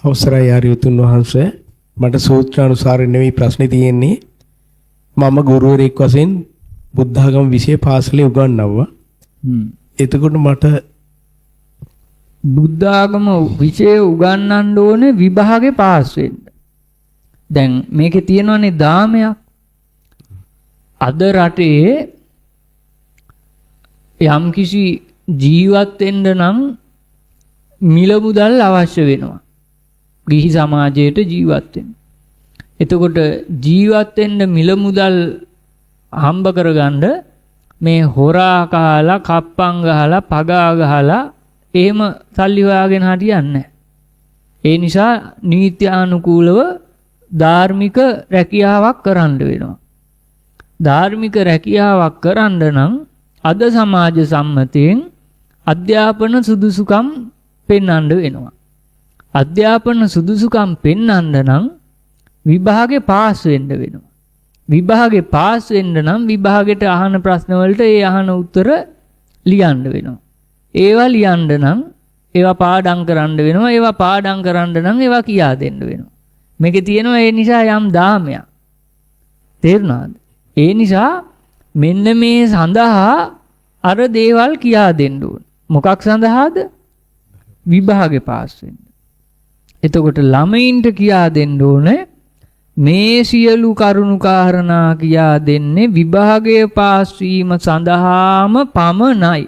අවසරයි ආර්යතුන් වහන්සේ මට සූත්‍රානුසාරයෙන් නෙවෙයි ප්‍රශ්නේ තියෙන්නේ මම ගුරුවරයෙක් වශයෙන් බුද්ධ ආගම විෂය පාසලේ උගන්වනවා. එතකොට මට බුද්ධ ආගම විෂය උගන්වන්න ඕනේ විභාගේ පාස් වෙන්න. දැන් මේකේ තියෙනවනේ දාමයක්. අද රටේ යම්කිසි ජීවත් වෙන්න නම් මිල මුදල් අවශ්‍ය වෙනවා. ගිහි සමාජයට ජීවත් වෙන්න. එතකොට ජීවත් වෙන්න මිල මුදල් හම්බ කරගන්න මේ හොරා කාලා කප්පම් ගහලා පගා ගහලා එහෙම සල්ලි හොයාගෙන හරියන්නේ නැහැ. ඒ නිසා නීත්‍යානුකූලව ධාර්මික රැකියාවක් කරන්න වෙනවා. ධාර්මික රැකියාවක් කරන්න නම් අද සමාජ සම්මතයෙන් අධ්‍යාපන සුදුසුකම් පෙන්වන්න වෙනවා. අධ්‍යාපන සුදුසුකම් පෙන්වන්න නම් විභාගේ පාස් වෙන්න වෙනවා. විභාගේ පාස් වෙන්න නම් විභාගෙට අහන ප්‍රශ්න වලට ඒ අහන උත්තර ලියන්න වෙනවා. ඒවා ලියන්න නම් ඒවා පාඩම් කරන්න වෙනවා. ඒවා පාඩම් කරන්න නම් ඒවා කියා දෙන්න වෙනවා. මේකේ තියෙනවා ඒ නිසා යම් දාමයක්. තේරුණාද? ඒ නිසා මෙන්න මේ සඳහා අර දේවල් කියා දෙන්න ඕන. මොකක් සඳහාද? විභාගේ පාස් වෙන්න. එතකොට ළමයින්ට කියා දෙන්න ඕනේ මේ සියලු කරුණු කාරණා කියා දෙන්නේ විභාගයේ පාස් වීම සඳහාම පමණයි.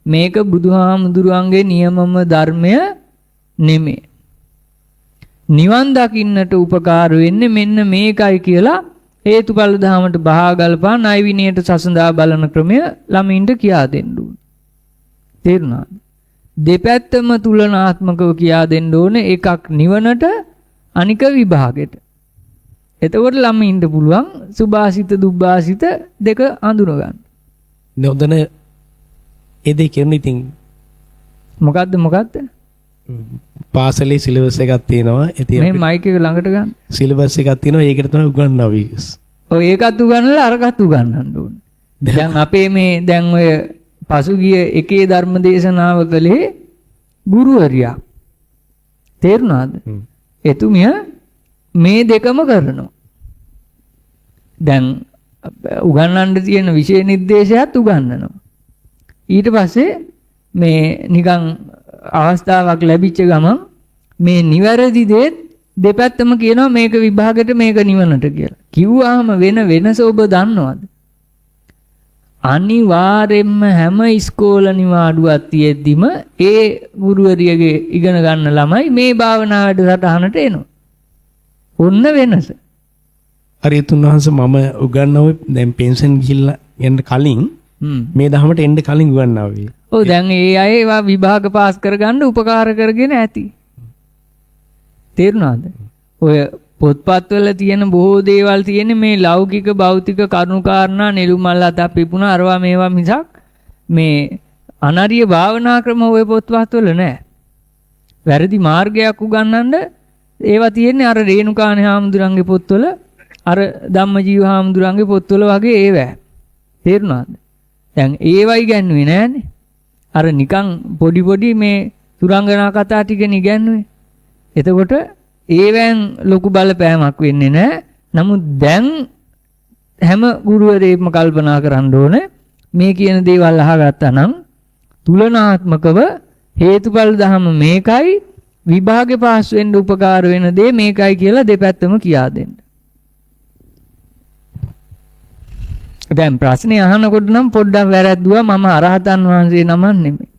මේක බුදුහාමුදුරුවන්ගේ නියමම ධර්මය නෙමෙයි. නිවන් දකින්නට උපකාර වෙන්නේ මෙන්න මේකයි කියලා හේතුඵල ධහමට බහා ගල්පා ණය විනයට සසඳා බලන ක්‍රමය ළමින්ට කියා දෙන්න ඕනේ. තේරුණාද? දෙපැත්තම තුලනාත්මකව කියා දෙන්න ඕනේ. එකක් නිවනට අනික විභාගෙට. එතකොට ළමින්ට පුළුවන් සුභාසිත දුබ්බාසිත දෙක අඳුන ගන්න. නොදැන ඒ දෙක කියන්නේ ඉතින් මොකද්ද? පාසලේ සිලබස් එකක් තියෙනවා. ඉතින් මේ මයික් එක ළඟට ගන්න. සිලබස් එකක් තියෙනවා. ඒකට තමයි උගන්වන්නේ. ඔය ඒකත් උගන්වලා අරකට උගන්වන්න ඕනේ. දැන් අපේ මේ දැන් ඔය පසුගිය එකේ ධර්ම දේශනාව කළේ ගුරුවරියා. තේරුණාද? එතුමිය මේ දෙකම කරනවා. දැන් උගන්වන්න තියෙන විෂය නිර්දේශයත් උගන්වනවා. ඊට පස්සේ මේ නිකන් අවස්ථාවක් ලැබිච්ච ගමන් මේ නිවැරදි දේ දෙපැත්තම කියනවා මේක විභාගෙට මේක නිවනට කියලා. කිව්වාම වෙන වෙනස ඔබ දන්නවද? අනිවාර්යෙන්ම හැම ඉස්කෝල නිවාඩුවක් තියෙද්දිම ඒ ගුරුවරියගේ ඉගෙන ගන්න ළමයි මේ භාවනා වැඩසටහනට එනවා. ඔන්න වෙනස. හරියටම වහන්සේ මම උගන්වුවේ දැන් පෙන්ෂන් ගිහිල්ලා යන්න කලින් මේ දහමට එන්න කලින් උගන්වුවේ. ඔව් දැන් ඒ අය ඒවා විභාග පාස් කරගන්න උපකාර කරගෙන ඇති. තේරුණාද? ඔය පොත්පත්වල තියෙන බොහෝ දේවල් තියෙන්නේ මේ ලෞකික භෞතික කරුණාකාරණා නෙළුමල් අත පිපුණා අරවා මේවා මිසක් මේ අනරිය භාවනා ක්‍රම ඔය පොත්පත්වල නැහැ. වැරදි මාර්ගයක් උගන්වන්න ඒවා තියෙන්නේ අර රේණුකාණේ හාමුදුරන්ගේ පොත්වල අර ධම්මජීව හාමුදුරන්ගේ පොත්වල වගේ ඒවා. තේරුණාද? දැන් ඒවයි ගන්නුවේ නෑනේ. අර නිකන් පොඩි මේ සුරංගනා කතා ටිකනේ ඉගැන්නුවේ. එතකොට ඒවෙන් ලොකු බලපෑමක් වෙන්නේ නැහැ. නමුත් දැන් හැම ගුරුවරයෙක්ම කල්පනා කරන්න ඕනේ මේ කියන දේවල් අහගත්තා නම් තුලනාත්මකව හේතුඵල ධම මේකයි විභාගේ පාස් වෙන්න උපකාර වෙන දේ මේකයි කියලා දෙපැත්තම කියා දෙන්න. දැන් ප්‍රශ්නේ අහනකොට නම් පොඩ්ඩක් වැරද්දුවා මම අරහතන් වහන්සේ නමක් නෙමෙයි.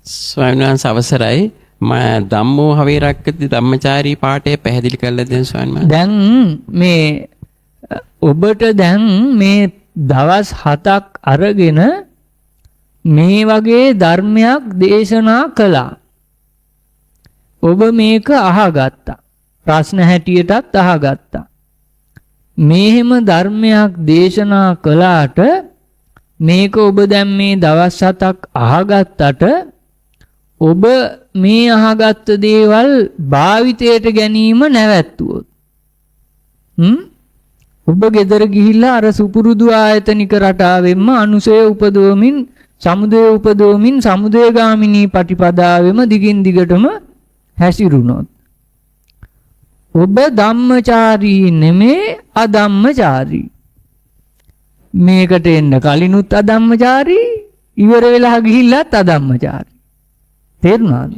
ස්වාමීන් වහන්සේ අවසරයි මම ධම්මෝ හවේරක්කති ධම්මචාරී පාඨය පැහැදිලි කරලා දෙන්න ස්වාමීන් වහන්සේ. දැන් මේ ඔබට දැන් මේ දවස් 7ක් අරගෙන මේ වගේ ධර්මයක් දේශනා කළා. ඔබ මේක අහගත්තා. ප්‍රශ්න හැටියටත් අහගත්තා. මේහෙම ධර්මයක් දේශනා කළාට මේක ඔබ දැන් මේ දවස් 7ක් අහගත්තට ඔබ මේ අහගත්ත දේවල් භාවිතයට ගැනීම නැවැත්තුවොත් ඔබ ගෙදර ගිහිල්ලා අර සුපුරුදු ආයතනික රටාවෙන්ම අනුසය උපදවමින් සමුදය උපදවමින් සමුදයගාමිනී පටිපදාවෙම දිගින් දිගටම හැසිරුණොත් ඔබ ධම්මචාරී නෙමේ අධම්මචාරී. මේකට එන්න කලිනුත් අධම්මචාරී, ඉවර වෙලා ගිහිල්ලත් අධම්මචාරී. තේරුණාද?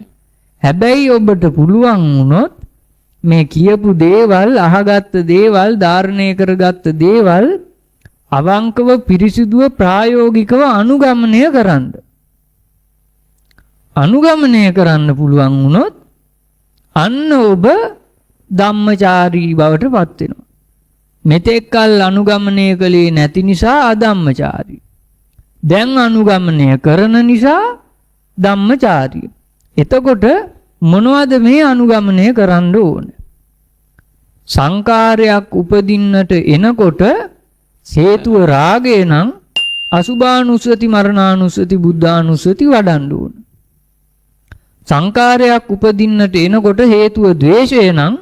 හැබැයි ඔබට පුළුවන් වුණොත් මේ කියපු දේවල්, අහගත්ත දේවල්, ධාරණය කරගත්ත දේවල් අවංකව පිරිසිදුව ප්‍රායෝගිකව අනුගමනය කරන්න. අනුගමනය කරන්න පුළුවන් වුණොත් අන්න ඔබ ධම්මචාරී බවට පත් වෙනවා. මෙතෙක් කල් අනුගමනය කළේ නැති නිසා අධම්මචාරී. දැන් අනුගමනය කරන නිසා ධම්මචාරී. එතකොට මොනවද මේ අනුගමනය කරන්න ඕන? සංකාරයක් උපදින්නට එනකොට හේතුව රාගය නම් අසුභානුස්සති, මරණානුස්සති, බුද්ධානුස්සති වඩන්න ඕන. සංකාරයක් උපදින්නට එනකොට හේතුව ද්වේෂය නම්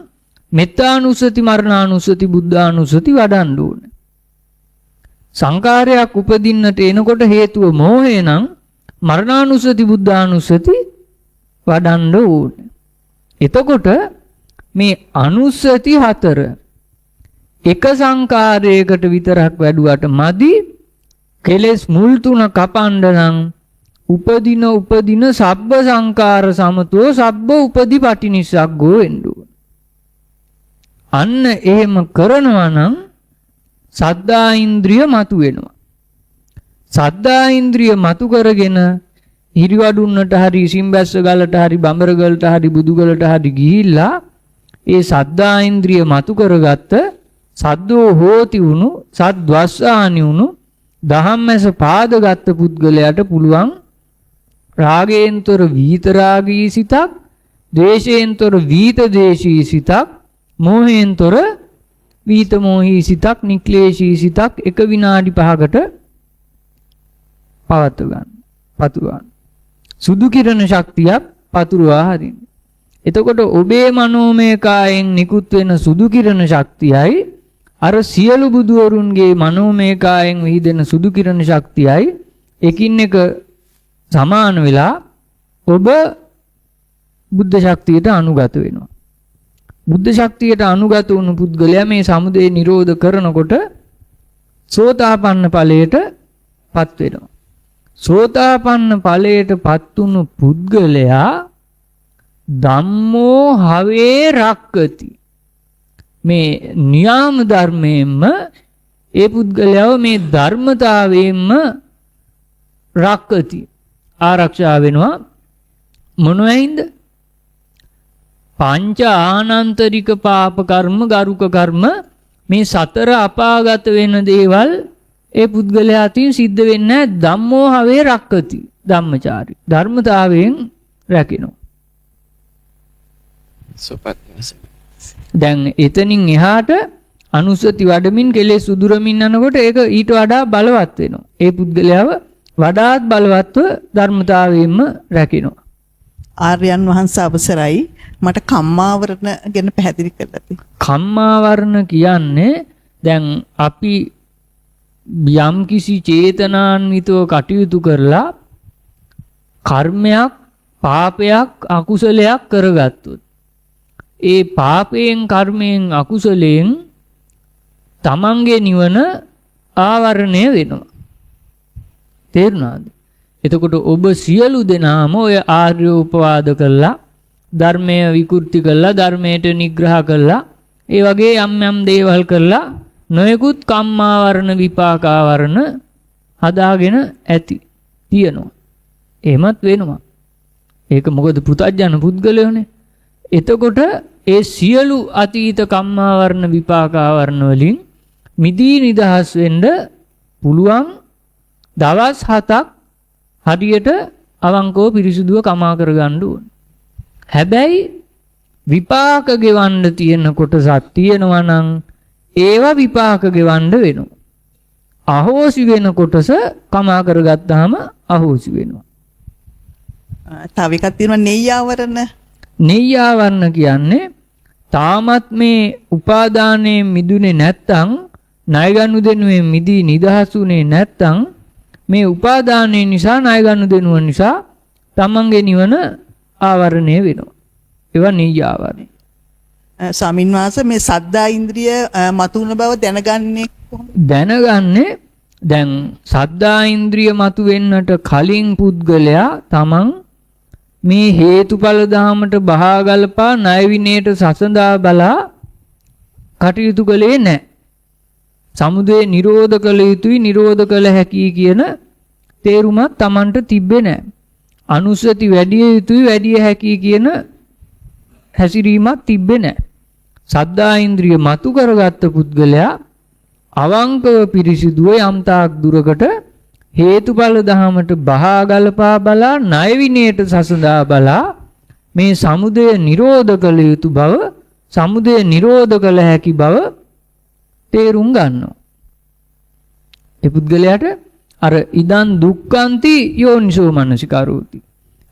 මෙත්තානුස්සති, මරණානුස්සති, බුද්ධානුස්සති වඩන්න ඕන. සංකාරයක් උපදින්නට එනකොට හේතුව මෝහය නම් මරණානුස්සති, බුද්ධානුස්සති වඩන්න ඕන. එතකොට මේ අනුස්සති 4 එක සංකාරයකට විතරක් වැඩුවට මදි. කෙලෙස් මුල් 3 කපන්න නම් උපදින සබ්බ සංකාර සමතෝ සබ්බ උපදිපටිනිස්සග්ගෝ වෙන්න ඕන. අන්න එහෙම කරනවා නම් සද්දා ඉන්ද්‍රිය මතු වෙනවා. සද්දා ඉන්ද්‍රිය මතු කරගෙන හිරිවඩුන්නට හරි, සිම්බැස්ස ගලට හරි, බඹර ගලට හරි, බුදු ගලට හරි ගිහිල්ලා ඒ සද්දා ඉන්ද්‍රිය මතු කරගත්ත සද්දෝ හෝති වුණු, සද්වස්සානි වුණු දහම්මැස පාදගත් පුද්ගලයාට පුළුවන් රාගයෙන්තර විතරාගී සිතක්, ද්වේෂයෙන්තර විත දේශී සිතක්, මෝහයෙන්තර විත මෝහී සිතක්, නික්ලේශී සිතක් එක විනාඩි 5කට පවත්ව ගන්න. පතුරවන්න. සුදු කිරණ ශක්තියක් පතුරවා හරින්න. එතකොට ඔබේ මනෝමය කායෙන් නිකුත් වෙන සුදු කිරණ ශක්තියයි අර සියලු බුදුවරුන්ගේ මනෝමය කායෙන් විහිදෙන සුදු කිරණ ශක්තියයි එකින් එක සමාන වෙලා ඔබ බුද්ධ ශක්තියට අනුගත වෙනවා. බුද්ධ ශක්තියට අනුගත වුණු පුද්ගලයා මේ සමුදය නිරෝධ කරනකොට සෝතාපන්න ඵලයට පත් වෙනවා. සෝතාපන්න ඵලයට පත් වුණු පුද්ගලයා ධම්මෝ හවේ රක්කති. මේ න්‍යාම ධර්මයෙන්ම ඒ පුද්ගලයාව මේ ධර්මතාවයෙන්ම රක්කති, ආරක්ෂා වෙනවා. මොනවයින්ද? පංච ආනන්තරික පාප කර්ම, ගරුක කර්ම, මේ 4 අපාගත වෙන දේවල් ඒ පුද්ගලයා අතින් සිද්ධ වෙන්නේ ධම්මෝ හවේ රක්කති. ධම්මචාරී ධර්මතාවයෙන් රැකිනවා. දැන් එතනින් එහාට අනුසති වඩමින් කෙලෙස් උදුරමින් යනකොට ඒක ඊට වඩා බලවත් වෙනවා. ඒ පුද්ගලයාව වඩාත් බලවත්ව ධර්මතාවයෙන්ම රැකිනවා. ආර්යයන් වහන්සේ අවසරයි, මට කම්මාවරණ ගැන පැහැදිලි කරලා දෙන්න. කම්මාවරණ කියන්නේ දැන් අපි යම් කිසි චේතනාන්විතව කටයුතු කරලා කර්මයක්, පාපයක්, අකුසලයක් කරගත්තොත් ඒ පාපයෙන්, කර්මයෙන්, අකුසලයෙන් තමන්ගේ නිවන ආවරණය වෙනවා. තේරුණාද? එතකොට ඔබ සියලු දෙනාම ඔය ආර්ය උපවාද කළා, ධර්මය විකෘති කළා, ධර්මයට නිග්‍රහ කළා, ඒ වගේ යම් දේවල් කළා නොයෙකුත් කම්මාවරණ, විපාකාවරණ හදාගෙන ඇති තියෙනවා. එහෙමත් වෙනවා. ඒක මොකද පුතඥ පුද්ගලයෝනේ. එතකොට ඒ සියලු අතීත කම්මාවරණ, විපාකාවරණ වලින් මිදී නිදහස් වෙන්න පුළුවන් දවස් 7ක් හරියට අවංකව පිරිසුදුව කමා කරගන්න ඕන. හැබැයි විපාක ගෙවන්න තියෙන කොටසක් තියෙනවා නම් ඒවා විපාක ගෙවන්න වෙනවා. අහෝසි වෙන කොටස කමා කරගත්තාම අහෝසි වෙනවා. තව එකක් තියෙනවා නෙය්‍යාවරණ. නෙය්‍යාවරණ කියන්නේ තාමත් මේ උපාදානයේ මිදුනේ නැත්තම්, ණය ගනුදෙනුවෙන් මිදී නිදහසුනේ නැත්තම්, මේ උපාදානයේ නිසා, ණය ගනුදෙනුව නිසා තමන්ගේ නිවන ආවරණය වෙනවා. ඒවා නියාවරණ. ස්වාමීන් වහන්සේ මේ සද්දා ඉන්ද්‍රිය මතුවන බව දැනගන්නේ කොහොමද? දැනගන්නේ දැන් සද්දා ඉන්ද්‍රිය මතු වෙන්නට කලින් පුද්ගලයා තමන් මේ හේතුඵල ධහමට බහා ගලපා ණය විනයට සසඳා බලා කටයුතු කළේ නැහැ. සමුදය නිරෝධ කළ යුතුයි නිරෝධ කළ හැකි කියන තේරුමක් තමන්ට තිබ්බේ නැහැ. අනුස්සති වැඩි යුතුයි වැඩි හැකි කියන හැසිරීමක් තිබ්බේ නැහැ. සද්දා ඉන්ද්‍රිය මතු කරගත්ත පුද්ගලයා අවංකව පිරිසිදුව යම් තාක් දුරකට හේතුඵල ධහමට බහා ගලපා බලා ණය විනයට සසඳා බලා මේ සමුදය නිරෝධ කළ යුතු බව සමුදය නිරෝධ කළ හැකි බව තේරුම් ගන්නවා. ඒ පුද්ගලයාට අර ඉදන් දුක්ඛන්ති යෝනිසෝ මනසිකාරෝති.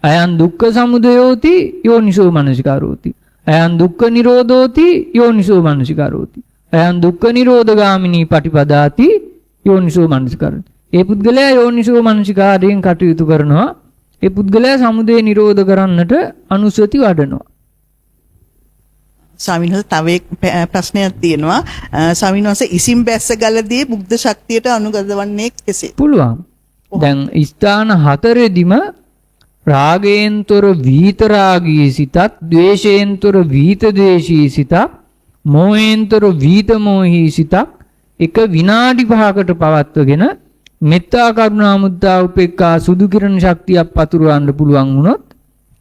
අයං දුක්ඛ සමුදයෝති යෝනිසෝ මනසිකාරෝති. අයං දුක්ඛ නිරෝධෝති යෝනිසෝ මනසිකාරෝති. අයං දුක්ඛ නිරෝධගාමිනී පටිපදාති යෝනිසෝ මනසිකාරෝති. ඒ පුද්ගලයා යෝනිසෝ මනසිකාරයෙන් කටයුතු කරනවා. ඒ පුද්ගලයා සමුදය නිරෝධ කරන්නට අනුස්සති වඩනවා. ස්වාමීන් වහන්සේ තව එක් ප්‍රශ්නයක් තියෙනවා. ස්වාමීන් වහන්සේ ඉසින් බැස්ස ගලදී බුද්ධ ශක්තියට අනුගත වන්නේ කෙසේ? පුළුවන්. දැන් ස්ථාන හතරෙදිම රාගයෙන්තර වීත රාගී සිතත්, ද්වේෂයෙන්තර වීත ද්වේෂී සිතක්, මෝහෙන්තර වීත මෝහී සිතක් එක විනාඩි 5කට පවත්වගෙන මෙත්තා කරුණා මුද්දා උපේක්ඛා සුදු කිරණ ශක්තියක් පතුරවන්න පුළුවන් වුණොත්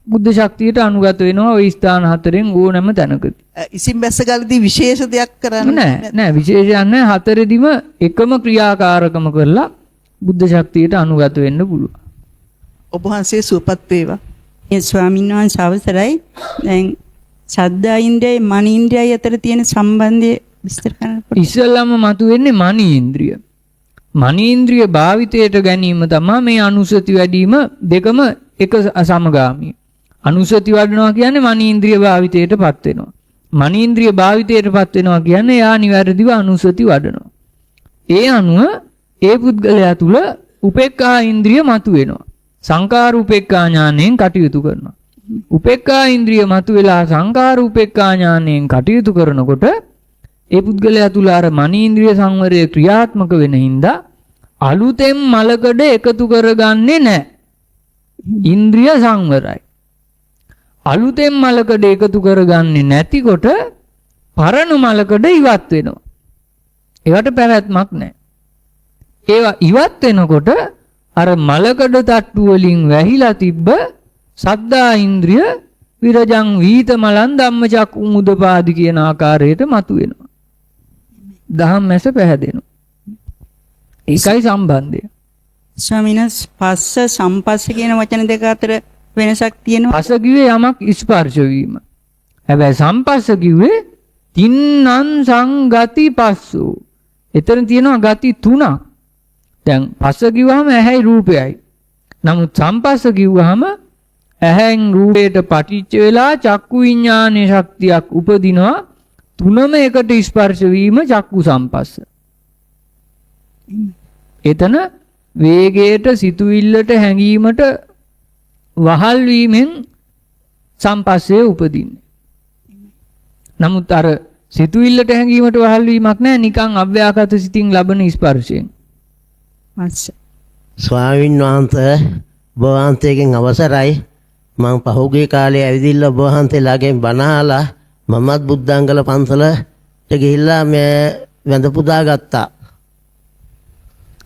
බුද්ධ ශක්තියට අනුගත වෙනවා ওই ස්ථාන හතරෙන් ඕනෑම තැනකදී. ඉසින් බැස්ස ගලදී විශේෂ දෙයක් කරන්නේ නෑ විශේෂයක් නෑ. හතරෙදිම එකම ක්‍රියාකාරකම කරලා බුද්ධ ශක්තියට අනුගත වෙන්න පුළුවන්. ඔබ වහන්සේ සුවපත් වේවා. ඒ ස්වාමීන් වහන්සේ අවසරයි. දැන් සද්දා ඉන්ද්‍රියයි මන ඉන්ද්‍රියයි අතර තියෙන සම්බන්ධය විස්තර කරන්න. ඉස්සෙල්ලාම මතුවෙන්නේ මන ඉන්ද්‍රිය. මන ඉන්ද්‍රිය භාවිතයට ගැනීම තමයි මේ අනුසති වැඩිම දෙකම එක සමගාමී. අනුසති වඩනවා කියන්නේ මන ඉන්ද්‍රිය භාවිතයටපත් වෙනවා. මන ඉන්ද්‍රිය භාවිතයටපත් වෙනවා කියන්නේ යා නිවැරදිව අනුසති වඩනවා. ඒ අනුව ඒ පුද්ගලයා තුල උපේක්ඛා ඉන්ද්‍රිය මතුවෙනවා. සංකාර උපේක්ඛා ඥාණයෙන් කටයුතු කරනවා. උපේක්ඛා ඉන්ද්‍රිය මතුවලා සංකාර උපේක්ඛා ඥාණයෙන් කටයුතු කරනකොට ඒ පුද්ගලයා තුල අර මන ඉන්ද්‍රිය සංවරය ක්‍රියාත්මක වෙන හින්දා අලුතෙන් මලකඩ එකතු කරගන්නේ නැහැ. ඉන්ද්‍රිය සංවරයි. අලුතෙන් මලකඩ එකතු කරගන්නේ නැතිකොට පරණ මලකඩ ඉවත් වෙනවා. ඒවට පැවැත්මක් නැහැ. ඒවා ඉවත් වෙනකොට අර මලකඩ තට්ටු වලින් වැහිලා තිබ්බ සද්දා ඉන්ද්‍රිය විරජං වීත මලං ධම්මචක්ඛු උමුදපාදි කියන ආකාරයට මතුවෙනවා. දහම් මැස පැහැදෙනවා. ඒකයි සම්බන්ධය. ස්වාමීන් වහන්සේ පස්ස සම්පස්ස කියන වචන දෙක අතර වෙනසක් තියෙනවා. පස කිව්වේ යමක් ස්පර්ශ වීම. හැබැයි සම්පස්ස කිව්වේ තින්නං සංගති පස්සෝ. එතන තියෙනවා ගති තුනක්. දැන් පස කිව්වහම ඇහැයි රූපයයි. නමුත් සම්පස්ස කිව්වහම ඇහෙන් රූපයට පටිච්ච වෙලා චක්කු විඥානයේ ශක්තියක් උපදිනවා. තුනම එකට ස්පර්ශ වීම චක්කු සම්පස්ස. එතන වේගයට සිතුවිල්ලට හැඟීමට වහල් වීමෙන් සම්පස්සේ උපදින්නේ. නමුත් අර සිතුවිල්ලට හැඟීමට වහල් වීමක් නැහැ. නිකන් අව්‍යාකත සිතින් ලබන ස්පර්ශයෙන්. ස්වාමීන් වහන්සේ ඔබ වහන්සේගෙන් අවසරයි. මම පහුගිය කාලේ ඇවිදින්න ඔබ වහන්සේලාගෙන් බණ අහලා මමත් බුද්ධාංගල පන්සලට ගිහිල්ලා මේ වැඳ පුදා ගත්තා.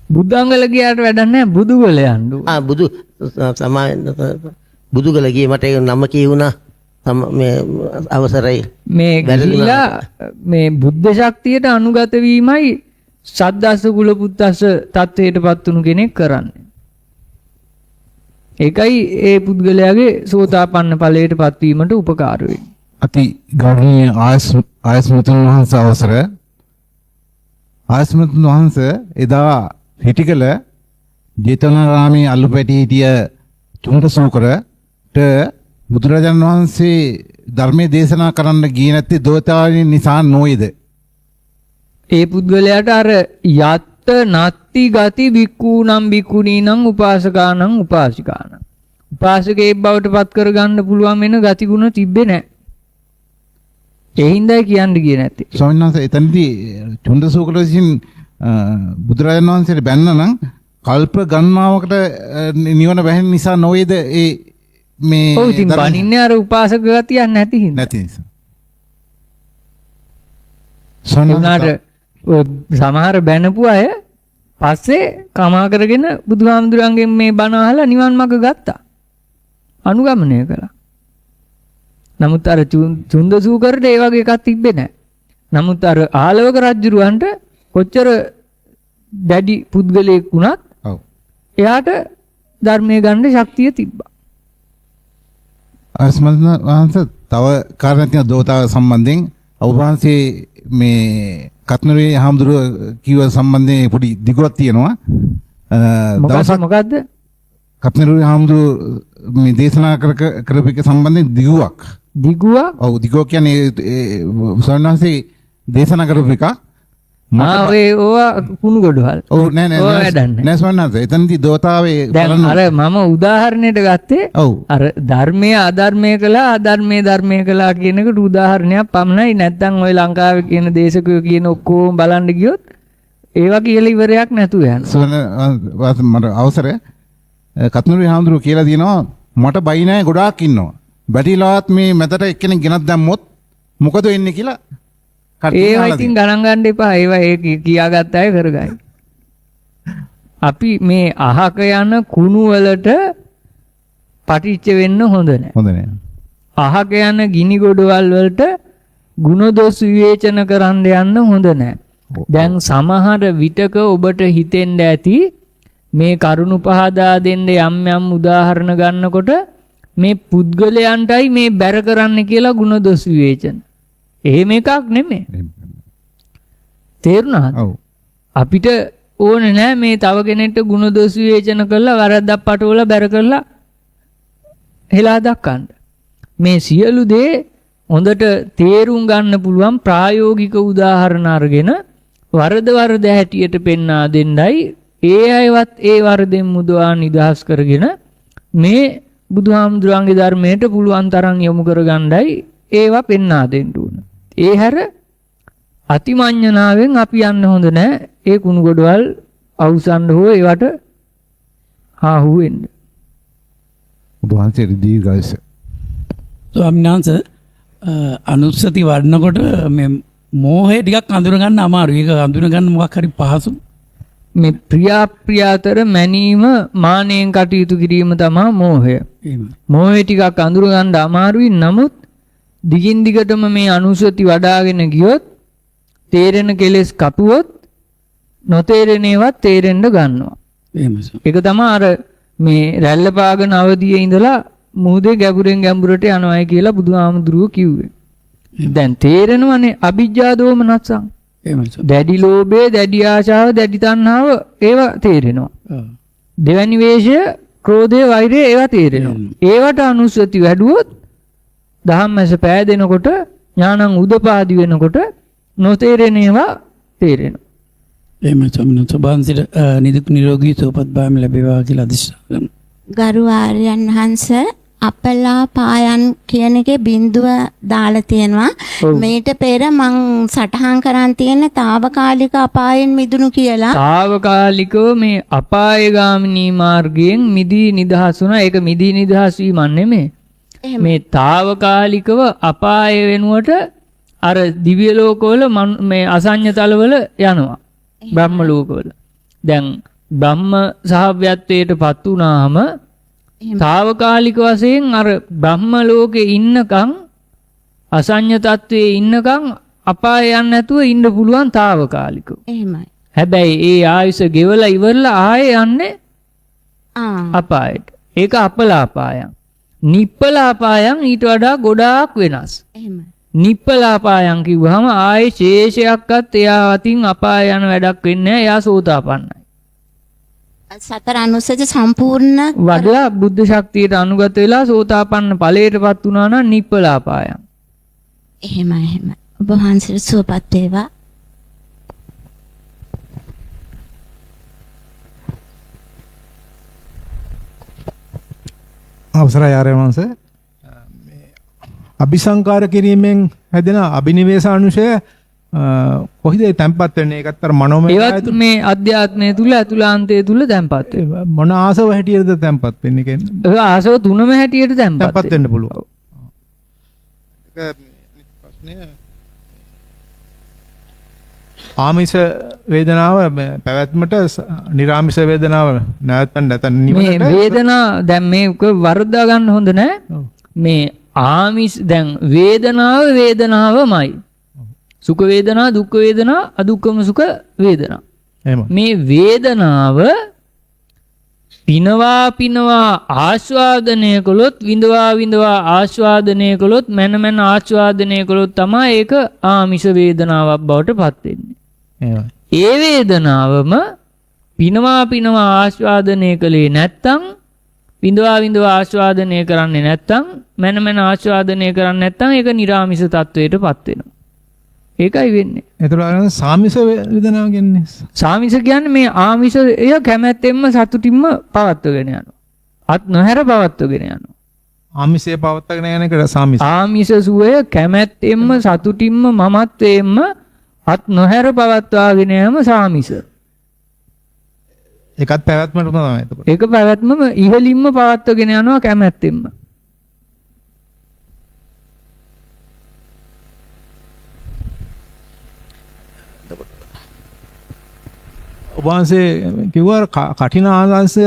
බුද්ධාංගල ගියාට වැඩක් නැහැ. බුදුගල යන්න. බුදු බුදුගල ගියේ මට ඒ නම කියුණා. මේ අවසරයි. මේ ගිහිලා මේ බුද්ධ ශක්තියට අනුගත වීමයි සද්දස්ස කුල පුත්තස්ස තත්වයටපත් වුණු කෙනෙක් කරන්නේ. ඒකයි ඒ පුද්ගලයාගේ සෝතාපන්න ඵලයටපත් වීමට උපකාර වෙන්නේ. අති ගෞරවනීය ආයස්මතුන් වහන්සේ අවසර. ආයස්මතුන් වහන්සේ එදා හිටිකල ජේතවනාරාමේ අල්ලුපැටි හිටිය තුන්ට සූකරට බුදුරජාණන් වහන්සේ ධර්මයේ දේශනා කරන්න ගියේ නැත්තේ දෝතාවලින් නිසා නොයේද? ඒ පුද්ගලයාට අර යත්ත නත්ති ගති වික්ඛූනම් වික්ඛුණීනම් උපාසකානම් උපාසිකානම් උපාසකේ බවට පත් කරගන්න පුළුවන් වෙන ගති ගුණ තිබ්බේ නැහැ. ඒ හින්දායි කියන්න ගියේ නැත්තේ. ස්වාමීන් වහන්සේ එතනදී චුන්දසූකර විසින් බුදුරජාණන් වහන්සේට බැන්න නම් කල්ප ගණනාවකට නිවන බැහැ නිසා නොවේද ඒ මේ ඔව් ඉතින් බණින්නේ අර උපාසක ගතියක් නැති හින්දා. නැති නිසා. උනාට සමහර බැනපු අය පස්සේ කමා කරගෙන බුදුහාමුදුරන්ගෙන් මේ බණ අහලා නිවන් මාර්ග ගත්තා. අනුගමනය කළා. නමුත් අර චුන්දසූකරට ඒ වගේ එකක් තිබ්බේ නැහැ. නමුත් අර ආලවක රජුරවන්ට කොච්චර දැඩි පුද්ගලයෙක් වුණත් ඔව්. එයාට ධර්මයේ ගන්න ශක්තිය තිබ්බා. අස්මන්ත වහන්සේ තව කාරණා තියෙන දෝතාව සම්බන්ධයෙන් ඔබ වහන්සේ මේ කත්නරේ හාමුදුරුව කිව්ව සම්බන්ධයෙන් පොඩි දිගුවක් තියෙනවා. මොකද්ද? කත්නරේ හාමුදුරුව මේ දේශනා කරපු එක සම්බන්ධයෙන් දිගුවක්. ඔව් දිගුවක් කියන්නේ ස්වාමීන් වහන්සේ දේශනා කරපු එක. ඕවා කුණු ගොඩවල්. ඔව් නෑ ස්වාමීන් වහන්සේ එතනදී දෝතාවේ දැන් අර මම උදාහරණයට ගත්තේ ඔව් අර ධර්මයේ අධර්මය කළා අධර්මයේ ධර්මය කළා කියන එකට උදාහරණයක් පමණයි. නැත්නම් ওই ලංකාවේ කියන දේශකයෝ කියන ඔක්කොම බලන්න ගියොත් ඒවා කියලා ඉවරයක් නැතුව යනවා. මට අවසරය කත්නරේ හාමුදුරුව කියලා දිනවා මට බයි නෑ ගොඩාක් ඉන්නවා. බැටිලාත් මේ මැදට එක්කෙනෙක් ගෙනත් දැම්මොත් මොකද වෙන්නේ කියලා ඒවා ඉතින් ගණන් ගන්න එපා. ඒවා ඒ කියාගත්ත අය කරගයි. අපි මේ අහක යන කුණු වලට පටිච්ච වෙන්න හොඳ නැහැ. හොඳ නෑ. අහක යන ගිනි ගොඩවල් වලට ಗುಣ දොස් විවේචන කරන්න යන්න හොඳ නැහැ. දැන් සමහර විටක ඔබට හිතෙන්න ඇති මේ කරුණු පහදා දෙන්න යම් යම් උදාහරණ ගන්නකොට මේ පුද්ගලයන්ටයි මේ බැර කරන්න කියලා ಗುಣ දොස් විවේචන. එහෙම එකක් නෙමෙයි. තේරුණාද? ඔව්. අපිට ඕනේ නෑ මේ තව කෙනෙක්ට ಗುಣ දොස් විවේචන කරලා වරද්දක් පටවල බැර කරලා හෙලා දක්වන්න. මේ සියලු දේ හොඳට තේරුම් ගන්න පුළුවන් ප්‍රායෝගික උදාහරණ අරගෙන වරද හැටියට පෙන්වා දෙන්නයි ඒ අයවත් ඒ වරදෙන් මුදවා නිදහස් කරගෙන මේ බුදුහාමුදුරන්ගේ ධර්මයට පුළුවන් තරම් යොමු කරගන්නයි ඒවා පෙන්වා දෙන්න ඕන. ඒ හැර අතිමඤ්ඤණාවෙන් අපි යන්න හොඳ නැහැ. ඒ කුණු ගොඩවල් අවසන් හෝ ඒවට හාහු වෙන්න. ඔබ වහන්සේ දීර්ඝායස. ස්වාමීන් වහන්සේ අනුස්සති වඩනකොට මේ මෝහය ටිකක් අඳුර ගන්න අමාරුයි. ඒක අඳුර ගන්න මොකක් හරි පහසු. මේ ප්‍රියාප්‍රියාතර මැනීම මානෙන් කටයුතු කිරීම තමයි මෝහය. මෝහය ටිකක් අඳුර ගන්න අමාරුයි. නමුත් දිගින් දිගටම මේ අනුස්සති වඩාගෙන ගියොත් තේරෙන කෙලෙස් කපුවොත් නොතේරෙන ඒවා තේරෙන්න ගන්නවා. ඒක තමයි අර මේ රැල්ල පාගන අවදියේ ඉඳලා මුහුදේ ගැඹුරෙන් ගැඹුරට යනවායි කියලා බුදුහාමුදුරුවෝ කිව්වේ. දැන් තේරෙනවනේ අවිජ්ජා දෝමනස්සං. දැඩි ලෝභය, දැඩි ආශාව, දැඩි තණ්හාව ඒවා තේරෙනවා. දෙවැනි වේශය, ක්‍රෝධය, වෛරය ඒවා තේරෙනවා. ඒවට අනුස්සති වැඩුවොත් ධම්මස පෑදෙනකොට ඥානං උදපාදි වෙනකොට නොතේරෙන ඒවා තේරෙනවා. එහෙම තමයි. සබන්සිට නිදුක් නිරෝගී සුවපත් භාවය ලැබේවා කියලා අදිෂ්ඨාන. ගරු ආර්යයන් වහන්සේ අපලා පායන් කියන එකේ බිඳුව දාලා තියෙනවා. මේට පෙර මං සටහන් කරන් තියෙන తాවකාලික අපායෙන් මිදුණු කියලා. తాවකාලිකව මේ අපායගාමිනී මාර්ගයෙන් මිදී නිදහස් වුණා. ඒක මිදී නිදහස් වීම නෙමෙයි. මේ తాවකාලිකව අපාය වෙනුවට අර දිව්‍ය ලෝකවල මේ අසඤ්ඤ තලවල යනවා. බ්‍රහ්ම ලෝකවල. දැන් බ්‍රහ්ම සහව්‍යත්වයටපත් වුණාම తాවකාලික වශයෙන් අර බ්‍රහ්ම ලෝකේ ඉන්නකම් අසඤ්ඤ තත්වයේ ඉන්නකම් අපාය යන්නේ නැතුව ඉන්න පුළුවන් తాවකාලිකව. එහෙමයි. හැබැයි ඒ ආයුෂ ගෙවලා ඉවරලා ආයේ යන්නේ අපායට. ඒක අපලාපායන්. නිප්පලාපායන් ඊට වඩා ගොඩාක් වෙනස්. එහෙමයි. නිප්පලාපායන් කිව්වහම ආයේ ශේෂයක්වත් එයා අතින් අපාය යන වැඩක් වෙන්නේ නැහැ. එයා සෝතාපන්නයි. සතර අනුස්සති සම්පූර්ණ වඩලා බුද්ධ ශක්තියට අනුගත වෙලා සෝතාපන්න ඵලයටපත් වුණා නම් නිප්පලාපායන්. එහෙමයි. ඔබ වහන්සේට සුවපත් වේවා. අවසරයි ආර්යවංශ. අபிසංකාර කිරීමෙන් හැදෙන අබිනිවේෂානුශය කොහොමද තැම්පත් වෙන්නේ? ඒකත් අර මනෝමය ඒවත් මේ අධ්‍යාත්මය තුල ඇතුළාන්තය තුල තැම්පත් වෙනවා. මොන ආසව හැටියටද තැම්පත් වෙන්නේ කියන්නේ? ඒ ආසව තුනම හැටියට තැම්පත් තැම්පත් වෙන්න පුළුවන්. ආමිෂ වේදනාව පැවැත්මට නිරාමිෂ වේදනාව නැවතන් නැතන් මේ වේදනා දැන් මේක වර්ධා ගන්න හොඳ නෑ. මේ ආමිෂ දැන් වේදනාවමයි. සුඛ වේදනා, දුක්ඛ වේදනා, අදුක්ඛම සුඛ වේදනා. මේ වේදනාව පිනවා ආස්වාදනය කළොත්, විඳවා ආස්වාදනය කළොත්, මන ආස්වාදනය කළොත් තමයි ඒක ආමිෂ වේදනාවක් බවට පත් වෙන්නේ. ඒ වේදනාවම පිනවා ආස්වාදනය කළේ නැත්තම්, විඳවා ආස්වාදනය කරන්නේ නැත්තම්, මන ආස්වාදනය කරන්නේ නැත්තම් ඒක නිරාමිෂ තත්වයට පත් වෙනවා. ඒකයි වෙන්නේ. එතකොට සාමිෂ වේදනාව කියන්නේ සාමිෂ කියන්නේ මේ ආමිෂය කැමැත්තෙන්ම සතුටින්ම පවත්වගෙන යනවා. අත් නොහැර පවත්වගෙන යනවා. ආමිෂය පවත්වාගෙන යන එකට සාමිෂ. ආමිෂ සුවය කැමැත්තෙන්ම සතුටින්ම මමත්වයෙන්ම අත් නොහැර පවත්වාගෙන යාම සාමිෂ. ඒකත් පැවැත්මට තමයි එතකොට. ඒක පැවැත්මම ඉහළින්ම පවත්වගෙන යනවා කැමැත්තෙන්ම. ඔබ වහන්සේ කිව්වා කඨින ආංශය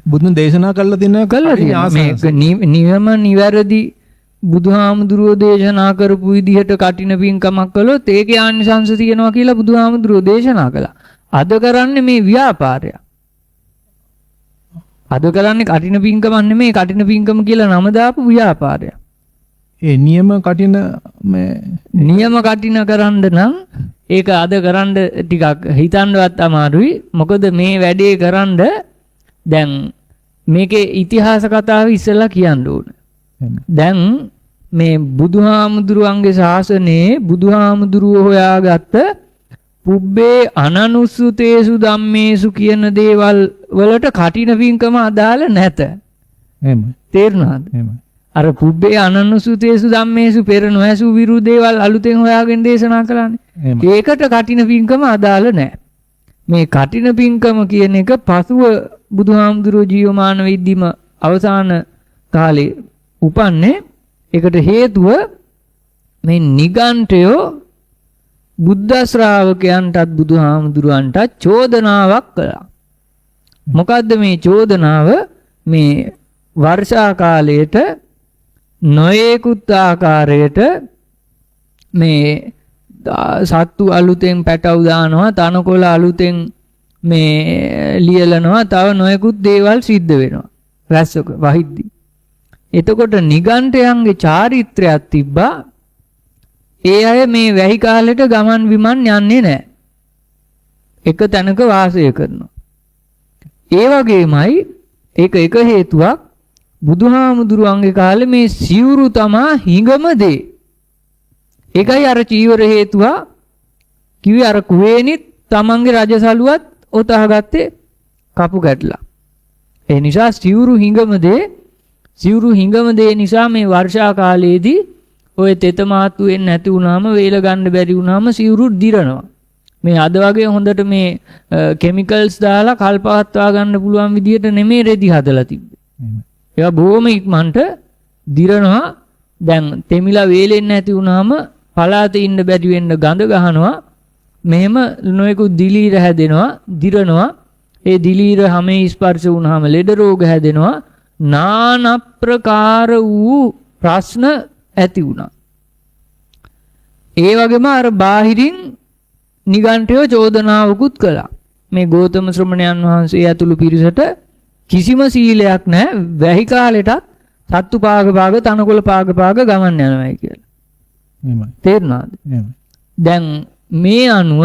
බුදුන් දේශනා කළා තියෙනවා. මේක නියම නිවැරදි බුදුහාමුදුරුවෝ දේශනා කරපු විදිහට කටින පින්කමක් කළොත් ඒකේ ආනිසංස තියෙනවා කියලා බුදුහාමුදුරුවෝ දේශනා කළා. අද කරන්නේ මේ ව්‍යාපාරය. අද කරන්නේ කටින පින්කමක් නෙමෙයි, කටින පින්කම කියලා නම දාපු ව්‍යාපාරය. ඒ නියම කටින කරන්න නම් ඒක අද කරන්න ටිකක් හිතන්නවත් අමාරුයි. මොකද මේ වැඩේ කරන්න දැන් මේකේ ඉතිහාස කතාව ඉස්සෙල්ලා කියන්න ඕන. දැන් මේ බුදුහාමුදුරුවන්ගේ ශාසනයේ බුදුහාමුදුරුවෝ හොයාගත්ත පුබ්බේ අනනුස්සුතේසු ධම්මේසු කියන දේවල් වලට කටින පින්කම අදාළ නැත. තේරුණාද? අර පුබ්බේ අනනුස්සුතේසු ධම්මේසු පෙර නොඇසු විරු දේවල් අලුතෙන් හොයාගෙන දේශනා කළානේ. ඒකට කටින පින්කම අදාළ නැහැ. මේ කටින පින්කම කියන එක පසුව බුදුහාමුදුරුවෝ ජීවමාන වෙද්දිම අවසාන කාලේ උපන්නේ. ඒකට හේතුව මේ නිගණ්ඨයෝ බුද්ධ ශ්‍රාවකයන්ටත් බුදුහාමුදුරුවන්ටත් චෝදනාවක් කළා. මොකද්ද මේ චෝදනාව? මේ වර්ෂා කාලයට නොයෙකුත් ආකාරයට මේ සත්තු අලුතෙන් පැටව දානවා, තනකොළ අලුතෙන් මේ ලියලනවා, තව නොයෙකුත් දේවල් සිද්ධ වෙනවා රැස්සක වහිද්දි. එතකොට නිගණ්ඨයන්ගේ චාරිත්‍රයක් තිබ්බා. ඒ අය මේ වැහි කාලෙට ගමන් විමන් යන්නේ නැහැ. එක තැනක වාසය කරනවා. ඒ වගේමයි ඒක එක හේතුවක්. බුදුහාමුදුරුවන්ගේ කාලේ මේ සිවුරු තමා හිඟම දේ. ඒකයි අර චීවර හේතුවා කිව්වේ අර කුවේනිත් තමන්ගේ රජසලුවත් ඔතහගත්තේ කපු ගැටලා. ඒ නිසා සිවුරු හිඟම දේ නිසා මේ වර්ෂා කාලයේදී ඔය තෙත මාතු වෙන්නේ නැති වුණාම, වේල ගන්න බැරි වුණාම සිවුරු දිරනවා. මේ අද වගේ හොඳට මේ කෙමිකල්ස් දාලා කල්පවත්වා ගන්න පුළුවන් විදියට නෙමෙයි රෙදි හදලා තිබ්බේ. ඒවා බොහොම ඉක්මනට දිරනවා. දැන් තෙමිලා වේලෙන්නේ නැති වුණාම පලාතේ ඉන්න බැරි වෙන්න ගඳ ගහනවා. මෙහෙම නොයෙකුත් දිලීර හැදෙනවා, දිරනවා. ඒ දිලීර හැමේ ස්පර්ශ වුණාම ලෙඩ රෝග හැදෙනවා. නාන ප්‍රකාර වූ ප්‍රශ්න ඇති වුණා. ඒ වගේම අර බාහිරින් නිගණ්ඨයෝ චෝදනාවකුත් කළා. මේ ගෞතම ශ්‍රමණයන් වහන්සේ ඇතුළු පිරිසට කිසිම සීලයක් නැහැ. වැහි කාලෙටත් සත්තු පාග තනකොළ පාග ගමන් යනවායි කියලා. තේරුණාද? දැන් මේ අනුව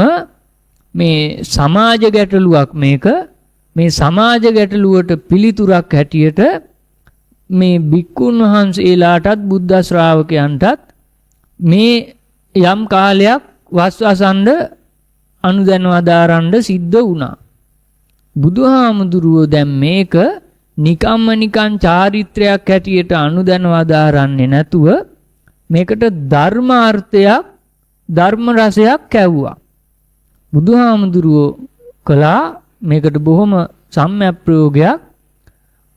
මේ සමාජ ගැටලුවක් මේක. මේ සමාජ ගැටලුවට පිළිතුරක් හැටියට මේ භික්ඛුන් වහන්සේලාටත් බුද්ධ ශ්‍රාවකයන්ටත් මේ යම් කාලයක් වස්වසන්ඩ අනුදැනව දාරන්න සිද්ධ වුණා. බුදුහාමුදුරුවෝ දැන් මේක නිකන් චාරිත්‍රයක් හැටියට අනුදැනව දාරන්නේ නැතුව මේකට ධර්මාර්ථයක් ධර්ම රසයක් කැවුවා. බුදුහාමුදුරුවෝ කළා මේකට බොහොම සම්‍යක් ප්‍රයෝගයක්.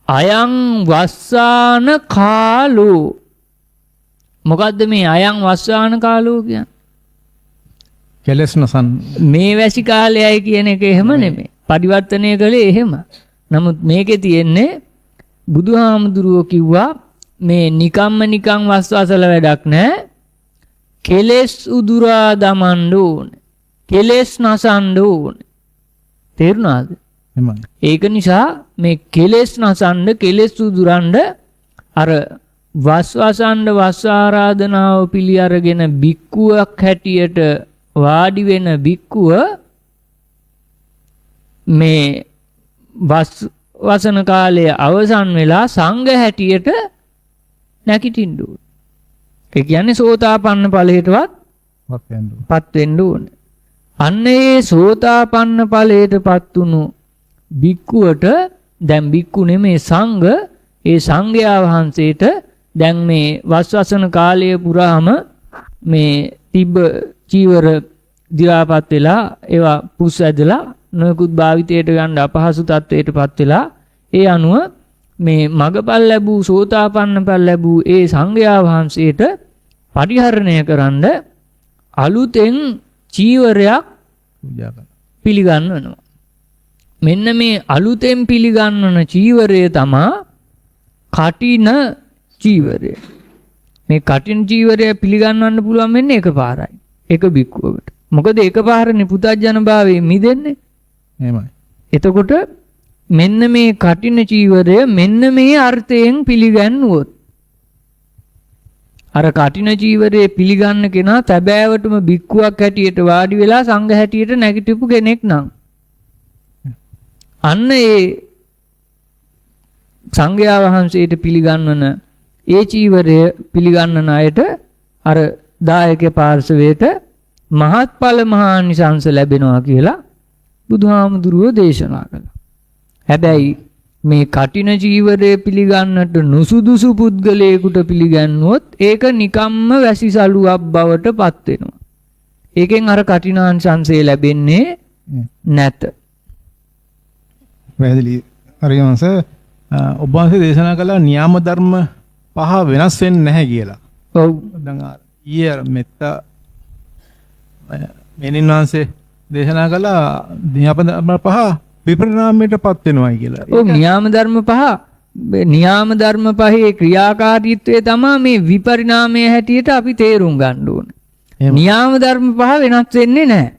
අයං වස්සාන කාලෝ. මොකද්ද මේ අයං වස්සාන කාලෝ කියන්නේ? කෙලස් නසන් මේ වැසි කාලයයි කියන එක එහෙම නෙමෙයි. පරිවර්තනය කළේ එහෙම. නමුත් මේකේ තියෙන්නේ බුදුහාමුදුරුවෝ කිව්වා මේ නිකන් වස්වාසල වැඩක් නැහැ. කෙලස් උදුරා දමන්න ඕනේ. කෙලස් නසන්න ඕනේ. තේරුණාද? එමයි. ඒක නිසා මේ කෙලස් නසන්න කෙලස් උදුරන්න අර වස්වාසන්න වස් ආරාධනාව පිළි අරගෙන බික්කුවක් හැටියට වාඩි වෙන බික්කුව මේ වසන කාලය අවසන් වෙලා සංඝ හැටියට නැගිටින්න ඕනේ. ඒ කියන්නේ සෝතාපන්න ඵලයටවත් පත් වෙන්න ඕනේ. අන්න ඒ සෝතාපන්න ඵලයටපත් වුණු බික්කුවට දැන් බික්කු නෙමේ සංඝ ඒ සංඝයා වහන්සේට දැන් මේ වස්වසන කාලය පුරාම මේ තිබ්බ චීවර දිරාපත් වෙලා ඒවා පුස් ඇදලා නොයෙකුත් භාවිතයට ගන්න අපහසු තත්වයටපත් වෙලා ඒ අනුව මේ මගපල් ලැබූ සෝතාපන්න පල් ලැබූ ඒ සංඝයා වහන්සේට පරිහරණය කරන්න අලුතෙන් චීවරයක් පිළිගන්වනවා. මෙන්න මේ අලුතෙන් පිළිගන්වන චීවරය තමා කටින චීවරය. මේ කටින චීවරය පිළිගන්වන්න පුළුවන් වෙන්නේ එකපාරයි. එක බික්කුවකට. මොකද එකපාරනේ පුතඥන භාවයේ මිදෙන්නේ. එහෙමයි. එතකොට මෙන්න මේ කටින චීවරය මෙන්න මේ අර්ථයෙන් පිළිගන්නුවොත් අර කටින චීවරයේ පිළිගන්න කෙනා තැබෑවටම බික්කුවක් හැටියට වාඩි වෙලා සංඝ හැටියට නැගිටපු කෙනෙක් නම් අන්න ඒ සංඝයා වහන්සේට පිළිගන්වන ඒ චීවරය පිළිගන්නන අයට අර දායක පාර්ශවයට මහත්ඵල මහානිසංස ලැබෙනවා කියලා බුදුහාමුදුරුවෝ දේශනා කළා. හැබැයි මේ කටින චීවරය පිළිගන්නට නුසුදුසු පුද්ගලයෙකුට පිළිගන්නුවොත් ඒක නිකම්ම වැසිසලුවක් බවට පත් වෙනවා. ඒකෙන් අර කටිනාංශංශය ලැබෙන්නේ නැත. වැදලි හරියමස ඔබ වහන්සේ දේශනා කළා නියාම ධර්ම පහ වෙනස් වෙන්නේ නැහැ කියලා. ඔව්. දැන් ඊයේ මෙත්තා මෙනින් වහන්සේ දේශනා කළා නියාම ධර්ම පහ විපරිණාමයටපත් වෙනවායි කියලා. ඔව් නියාම ධර්ම පහේ ක්‍රියාකාරීත්වය තමයි මේ විපරිණාමයේ හැටියට අපි තේරුම් ගන්න ඕනේ. නියාම ධර්ම පහ වෙනස් වෙන්නේ නැහැ.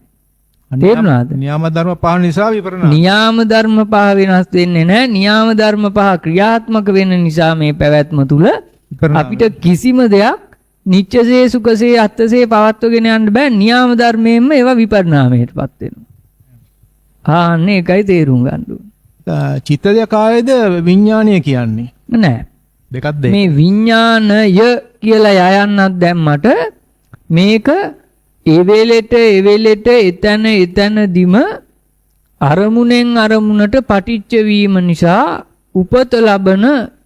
තේරුණාද? නියාම ධර්ම පහ නිසා විපරිණාම. නියාම ධර්ම පහ වෙනස් වෙන්නේ නැහැ. නියාම ධර්ම පහ ක්‍රියාත්මක වෙන නිසා මේ පැවැත්ම තුල අපිට කිසිම දෙයක් නිත්‍යසේ සුඛසේ අත්තසේ පවත්වගෙන යන්න බෑ. නියාම ධර්මයෙන්ම ඒවා විපරිණාමයටපත් වෙනවා. අනේ ඒකයි තේරුම් ගන්න ඕනේ. චිත්තය කායද විඥානය කියන්නේ නෑ. දෙකක් දෙක. මේ විඥානය කියලා යයන්නක් දැම්මට මේක ඒ වෙලෙට එතනදිම අරමුණෙන් අරමුණට පටිච්ච වීම නිසා උපත ලබන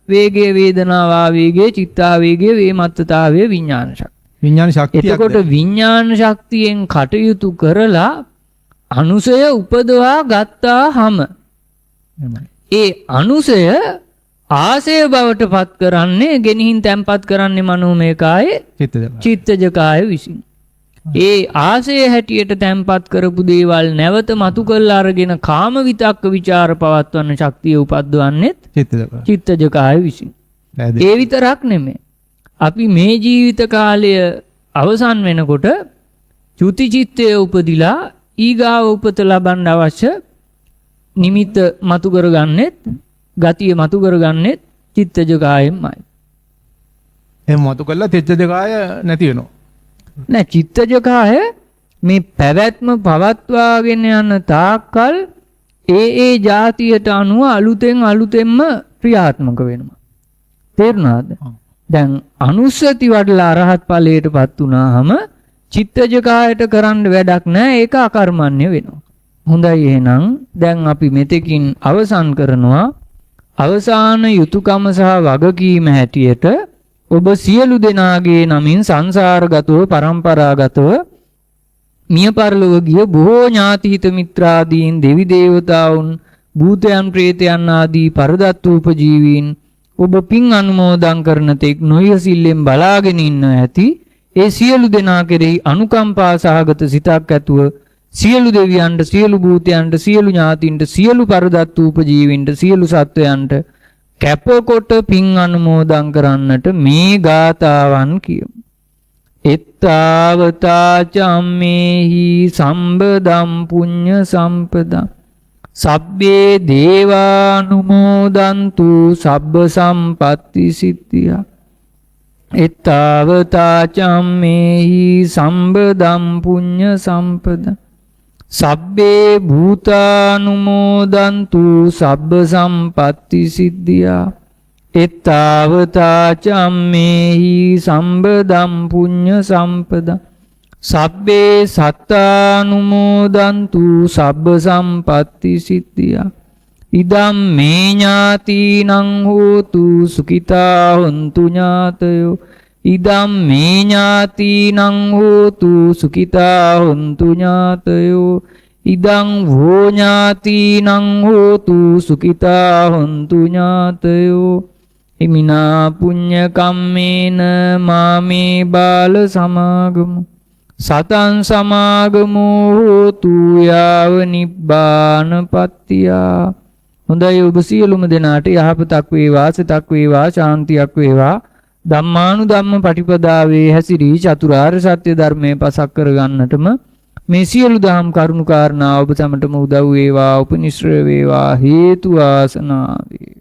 වේගය වේදනාව ආවේගය චිත්තාවේගය වේමත්තතාවය විඥාන ශක්තිය. එතකොට විඥාන ශක්තියෙන් කටයුතු කරලා අනුසය උපදවා ගත්තාම ඒ අනුසය ආසය බවට පත් කරන්නේ ගෙනihin තැම්පත් කරන්නේ මනෝමය කායේ චිත්තජ කාය විසින්. ඒ ආසය හැටියට තැම්පත් කරපු දේවල් නැවත මතු කරලා අරගෙන කාම විතක්ක ਵਿਚාර පවත්වන්න ශක්තිය උපද්දවන්නේත් චිත්තජ කාය විසින්. ඒ විතරක් නෙමෙයි. අපි මේ ජීවිත කාලය අවසන් වෙනකොට චුති චිත්තය උපදිලා ඊගාව උපත ලබන්න අවශ්‍ය නිමිත්ත මතු කරගන්නෙත් ගතිය මතු කරගන්නෙත් චිත්තජ කායෙන්මයි. එහෙම මතු කළා චිත්තජ කාය නැති වෙනවා. නෑ චිත්තජ කාය මේ පැවැත්ම පවත්වාගෙන යන තාක්කල් ඒ જાතියට අනුව අලුතෙන්ම ක්‍රියාත්මක වෙනවා. තේරුණාද? දැන් අනුස්සති වඩලා අරහත් ඵලයටපත් වුණාම චිත්තජ කායට කරන්න වැඩක් නැහැ. ඒක අකර්මණ්‍ය වෙනවා. හොඳයි එහෙනම් දැන් අපි මෙතකින් අවසන් කරනවා අවසාන යුතුයකම සහ වගකීම හැටියට ඔබ සියලු දෙනාගේ නමින් සංසාරගතව පරම්පරාගතව මිය පරලොව ගිය බොහෝ ඥාති හිත මිත්‍රාදීන් දෙවි දේවතාවුන් භූතයන් ප්‍රේතයන් ආදී පරදත්ත උපජීවීන් ඔබ පින් අනුමෝදන් කරන තෙක් නොයසිල්ලෙන් බලාගෙන ඉන්න ඇති. ඒ සියලු දෙනා කෙරෙහි අනුකම්පා සහගත සිතක් ඇතුව සියලු දෙවියන්ට සියලු භූතයන්ට සියලු ඥාතින්ට සියලු පරදත්ත උපජීවින්ට සියලු සත්වයන්ට කැපකොට පින් අනුමෝදන් කරන්නට මේ ගාතාවන් කියමු. එත්තාවතා චම්මේහි සම්බදම් පුඤ්ඤ සම්පදම් සබ්බේ දේවානුමෝදන්තු සබ්බ සම්පත්ති සිද්ධියා. එත්තාවතා චම්මේහි සම්බදම් පුඤ්ඤ සම්පදම් සබ්බේ භූතානුමෝදන්තු සබ්බ සම්පත්ති සිද්ධියා. එත්තාවතා චම්මේහි සම්බදම් පුඤ්ඤ සම්පදම් සබ්බේ සත්තානුමෝදන්තු සබ්බ සම්පත්ති සිද්ධියා. ඉදම් මේ ඥාතිනං හෝතු සුඛිතා හොන්තු ඥාතයෝ. ඉදම් මේ ඥාතිනං හෝතු සුඛිතා හොන්තු ඥාතයෝ. ඉදං වෝ ඥාතිනං හෝතු සුඛිතා හොන්තු ඥාතයෝ. හිමිනා පුඤ්ඤ කම්මේන මාමේ බාල සමාගමු සතං සමාගමෝ හෝතු යාව නිබ්බානපත්තියා. හොඳයි ඔබ සියලුම දෙනාට යහපතක් වේවා, සිතක් වේවා, ශාන්තියක් වේවා. ධම්මානුධම්ම පටිපදාවේ හැසිරී චතුරාර්ය සත්‍ය ධර්මයේ පසක් කරගන්නටම මේ සියලු දහම් කරුණු කාරණා ඔබ සමටම උදව් වේවා, උපනිශ්‍රය වේවා, හේතු වාසනා වේ.